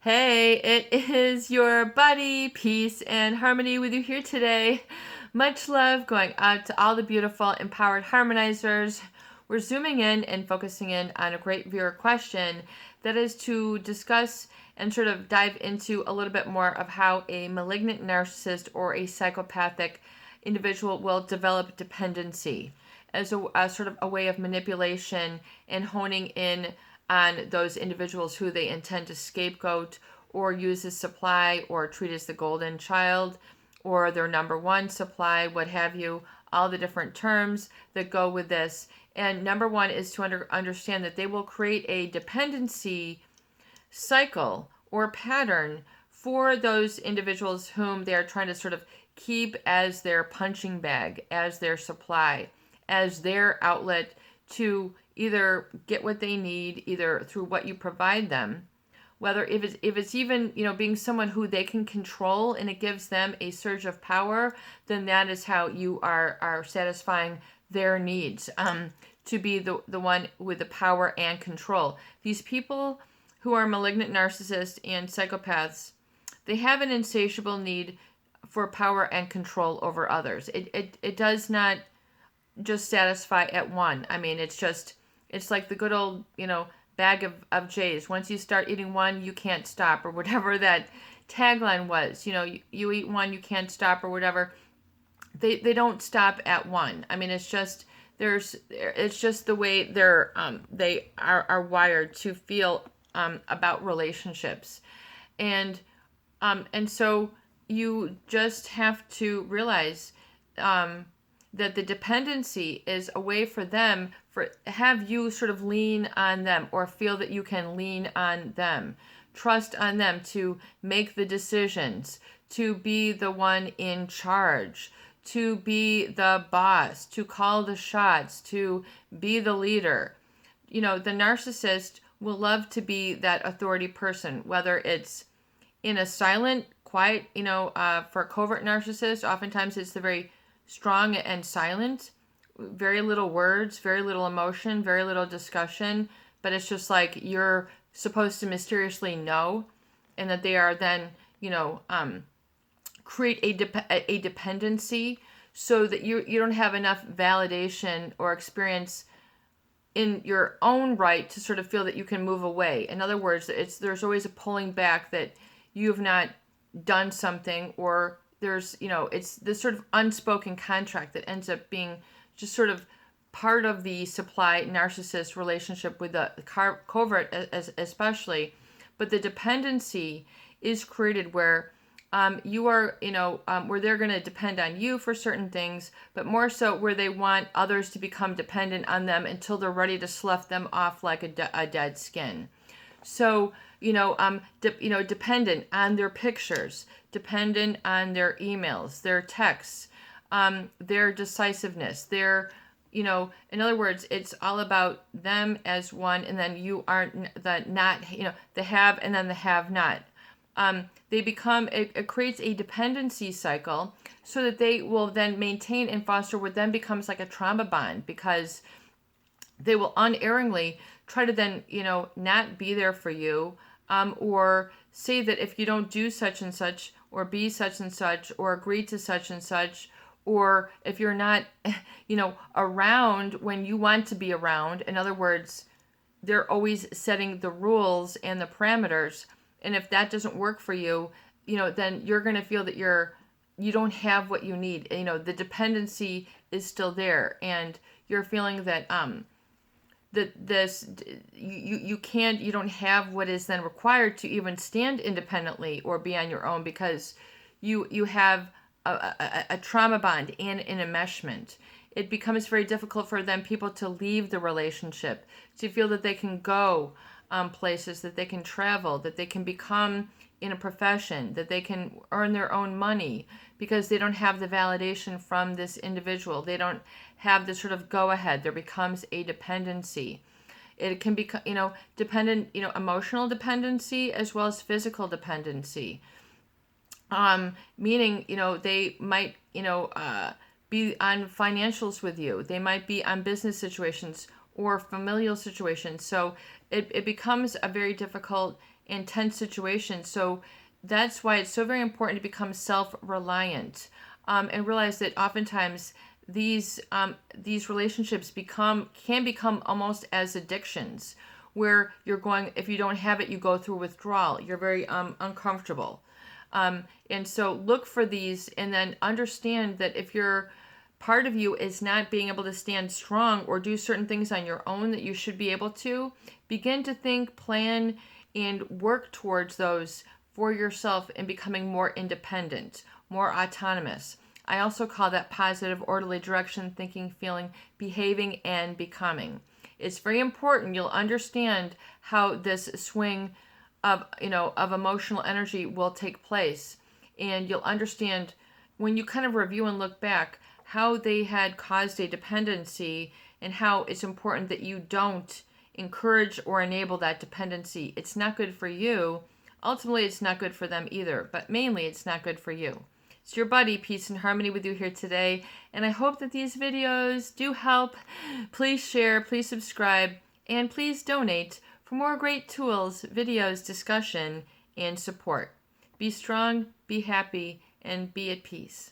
Hey, it is your buddy, Peace and Harmony with you here today. Much love going out to all the beautiful, empowered harmonizers. We're zooming in and focusing in on a great viewer question that is to discuss and sort of dive into a little bit more of how a malignant narcissist or a psychopathic individual will develop dependency as a sort of a way of manipulation and honing in on those individuals who they intend to scapegoat or use as supply or treat as the golden child or their number one supply, what have you, all the different terms that go with this. And number one is to understand that they will create a dependency cycle or pattern for those individuals whom they are trying to sort of keep as their punching bag, as their supply, as their outlet to either get what they need, either through what you provide them, whether if it's even being someone who they can control and it gives them a surge of power, then that is how you are satisfying their needs, to be the one with the power and control. These people who are malignant narcissists and psychopaths, they have an insatiable need for power and control over others. It does not just satisfy at one. I mean, it's like the good old, bag of J's. Once you start eating one, you can't stop, or whatever that tagline was. You eat one, you can't stop, or whatever. They don't stop at one. I mean, it's just the way they are wired to feel about relationships, and so you just have to realize that the dependency is a way for them for have you sort of lean on them or feel that you can lean on them, trust on them to make the decisions, to be the one in charge, to be the boss, to call the shots, to be the leader. The narcissist will love to be that authority person, whether it's in a silent, quiet, for a covert narcissist, oftentimes it's the very strong and silent, very little words, very little emotion, very little discussion, but it's just like you're supposed to mysteriously know, and that they are then, create a dependency so that you don't have enough validation or experience in your own right to sort of feel that you can move away. In other words, there's always a pulling back that you've not done something, or there's, it's this sort of unspoken contract that ends up being just sort of part of the supply narcissist relationship with the covert especially. But the dependency is created where you are, where they're going to depend on you for certain things, but more so where they want others to become dependent on them until they're ready to slough them off like a dead skin. So, dependent on their pictures, dependent on their emails, their texts, their decisiveness, their, in other words, it's all about them as one, and then you are the not, the have and then the have not. They become, it creates a dependency cycle so that they will then maintain and foster what then becomes like a trauma bond, because they will unerringly try to then, not be there for you, or say that if you don't do such and such, or be such and such, or agree to such and such, or if you're not, around when you want to be around. In other words, they're always setting the rules and the parameters. And if that doesn't work for you, then you're going to feel that you don't have what you need. The dependency is still there, and you're feeling that you don't have what is then required to even stand independently or be on your own, because you have a trauma bond and an enmeshment. It becomes very difficult for people to leave the relationship, to feel that they can go places, that they can travel, that they can become in a profession, that they can earn their own money, because they don't have the validation from this individual. They don't have the sort of go-ahead. There becomes a dependency. It can be, dependent, emotional dependency as well as physical dependency. Meaning, they might, be on financials with you. They might be on business situations or familial situations. So it becomes a very difficult in tense situations. So that's why it's so very important to become self-reliant, and realize that oftentimes these relationships can become almost as addictions, where you're going, if you don't have it, you go through withdrawal. You're very uncomfortable. And so look for these, and then understand that if your part of you is not being able to stand strong or do certain things on your own that you should be able to, begin to think, plan, and work towards those for yourself and becoming more independent, more autonomous. I also call that positive, orderly direction thinking, feeling, behaving, and becoming. It's very important. You'll understand how this swing of emotional energy will take place, and you'll understand when you kind of review and look back how they had caused a dependency, and how it's important that you don't encourage or enable that dependency. It's not good for you. Ultimately, it's not good for them either, but mainly it's not good for you. It's your buddy, Peace and Harmony, with you here today, and I hope that these videos do help. Please share, please subscribe, and please donate for more great tools, videos, discussion, and support. Be strong, be happy, and be at peace.